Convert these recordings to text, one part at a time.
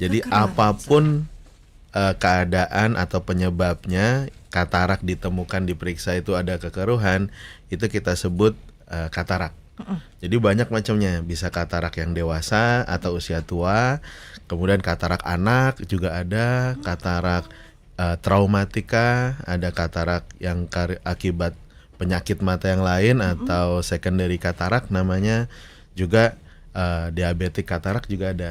Jadi Kekeruhan lensa. apapun keadaan atau penyebabnya katarak ditemukan diperiksa itu ada kekeruhan, itu kita sebut katarak. Mhm. Jadi banyak macamnya, bisa katarak yang dewasa atau usia tua, kemudian katarak anak juga ada, katarak traumatika, ada katarak yang akibat penyakit mata yang lain Mhm. atau secondary katarak namanya, juga diabetik katarak juga ada.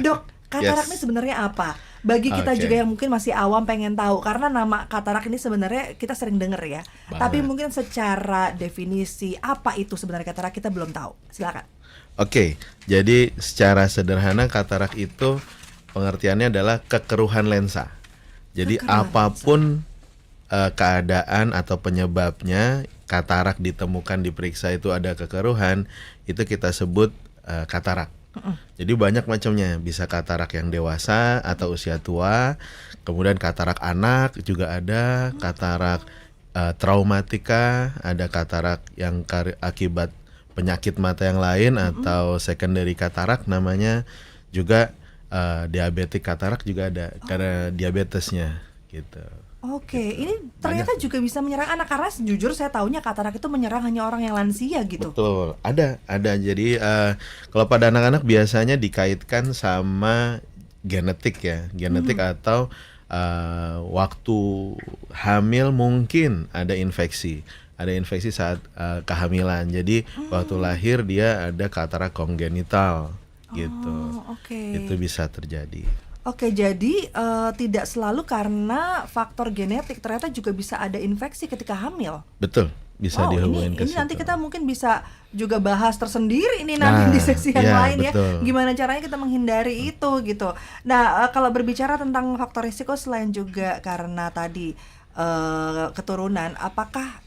Dok, katarak ini Yes. sebenarnya apa? Bagi kita juga Oke, yang mungkin masih awam pengen tahu, karena nama katarak ini sebenarnya kita sering dengar ya. Tapi banget. mungkin secara definisi apa itu sebenarnya katarak kita belum tahu. Silakan. Oke, jadi secara sederhana katarak itu pengertiannya adalah kekeruhan lensa. Jadi Kekeruhan lensa. apapun keadaan atau penyebabnya katarak ditemukan diperiksa itu ada kekeruhan, itu kita sebut katarak. Mhm. Jadi banyak macamnya, bisa katarak yang dewasa atau usia tua, kemudian katarak anak juga ada, katarak traumatika, ada katarak yang akibat penyakit mata yang lain Mhm. atau secondary katarak namanya, juga diabetik katarak juga ada karena Oh. diabetesnya gitu. Oke, Gitu. ini Banyak. ternyata juga bisa menyerang anak karena jujur saya taunya katarak itu menyerang hanya orang yang lansia gitu. Betul, ada. Jadi kalau pada anak-anak biasanya dikaitkan sama genetik ya, genetik Mhm. atau waktu hamil mungkin ada infeksi saat kehamilan. Jadi waktu Mmm. lahir dia ada katarak kongenital gitu. Oh, oke. Itu bisa terjadi. Oke, jadi, tidak selalu karena faktor genetik, ternyata juga bisa ada infeksi ketika hamil. Betul, bisa Wow, ini dihubungin ke nanti situ. kita mungkin bisa juga bahas tersendiri ini nanti di Nah, sesi yang ya lain ya, betul. gimana caranya kita menghindari itu gitu. Nah, kalau berbicara tentang faktor risiko selain juga karena tadi, keturunan, apakah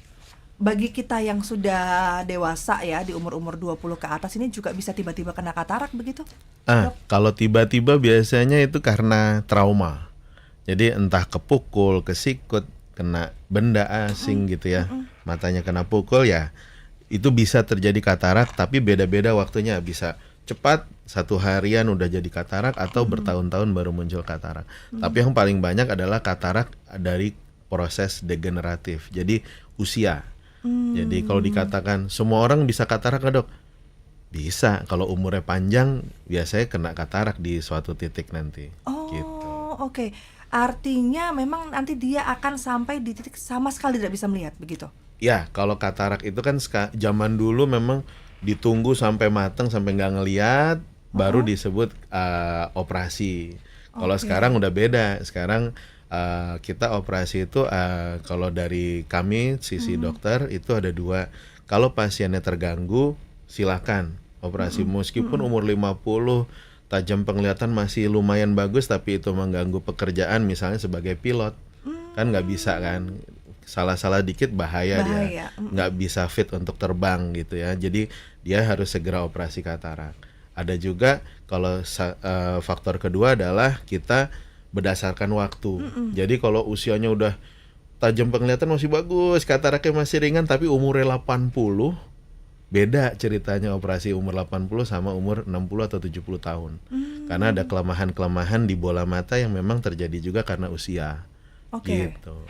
bagi kita yang sudah dewasa ya, di umur-umur 20 ke atas ini juga bisa tiba-tiba kena katarak begitu, Dok? Kalau tiba-tiba biasanya itu karena trauma. Jadi entah kepukul, kesikut, kena benda Mhm. asing gitu ya, Mhm. matanya kena pukul ya, itu bisa terjadi katarak tapi beda-beda waktunya. Bisa cepat, 1 harian udah jadi katarak atau Mhm. bertahun-tahun baru muncul katarak. Tapi Mhm. yang paling banyak adalah katarak dari proses degeneratif, jadi usia. Jadi kalau Mmm. dikatakan semua orang bisa katarak nggak dok? Bisa, kalau umurnya panjang biasanya kena katarak di suatu titik nanti, gitu. Oh, oke. Artinya memang nanti dia akan sampai di titik sama sekali tidak bisa melihat, begitu? Ya, kalau katarak itu kan zaman dulu memang ditunggu sampai matang, sampai nggak ngeliat, baru Heeh. disebut operasi. Kalau sekarang Oke. udah beda, sekarang kita operasi itu kalau dari kami, sisi Mhm. dokter, itu ada dua. Kalau pasiennya terganggu, silakan operasi. Mhm. Meskipun Mhm. umur 50, tajam penglihatan masih lumayan bagus, tapi itu mengganggu pekerjaan, misalnya sebagai pilot. Kan nggak bisa Mmm. kan, salah-salah dikit bahaya dia, Bahaya. Mhm. nggak bisa fit untuk terbang gitu ya. Jadi dia harus segera operasi katarak. Ada juga kalau faktor kedua adalah kita berdasarkan waktu. Mhm. Jadi kalau usianya udah tajam penglihatan masih bagus, kataraknya masih ringan, tapi umurnya 80, beda ceritanya operasi umur 80 sama umur 60 atau 70 tahun. Karena ada Mmm. kelemahan-kelemahan di bola mata yang memang terjadi juga karena usia Oke. gitu.